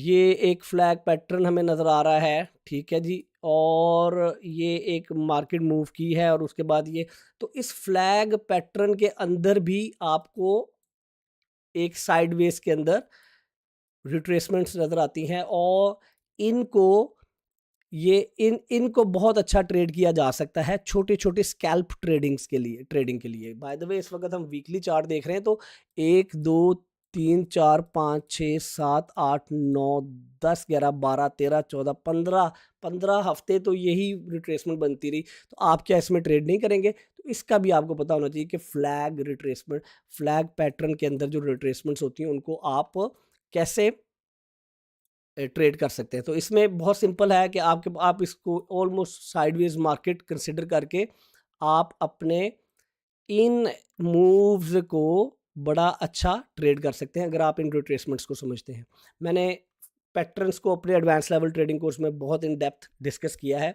ये एक flag pattern हमें नज़र आ रहा है, ठीक है जी। और ये एक मार्केट मूव की है और उसके बाद ये, तो इस फ्लैग पैटर्न के अंदर भी आपको एक साइडवेज के अंदर रिट्रेसमेंट्स नज़र आती हैं और इनको ये इनको बहुत अच्छा ट्रेड किया जा सकता है छोटे-छोटे स्कैल्प ट्रेडिंग के लिए। बाय द वे इस वक़्त हम वीकली चार्ट देख रहे हैं तो 1, 2, 3, 4, 5, 6, 7, 8, 9, 10, 11, 12, 13, 14, 15 हफ्ते तो यही रिट्रेसमेंट बनती रही। तो आप क्या इसमें ट्रेड नहीं करेंगे? तो इसका भी आपको पता होना चाहिए कि फ्लैग पैटर्न के अंदर जो रिट्रेसमेंट्स होती हैं उनको आप कैसे ट्रेड कर सकते हैं। तो इसमें बहुत सिंपल है कि आप इसको ऑलमोस्ट साइडवेज मार्केट कंसीडर करके आप अपने इन मूव्स को बड़ा अच्छा ट्रेड कर सकते हैं अगर आप इन रिट्रेसमेंट्स को समझते हैं। मैंने पैटर्न्स को अपने एडवांस लेवल ट्रेडिंग कोर्स में बहुत इन डेप्थ डिस्कस किया है।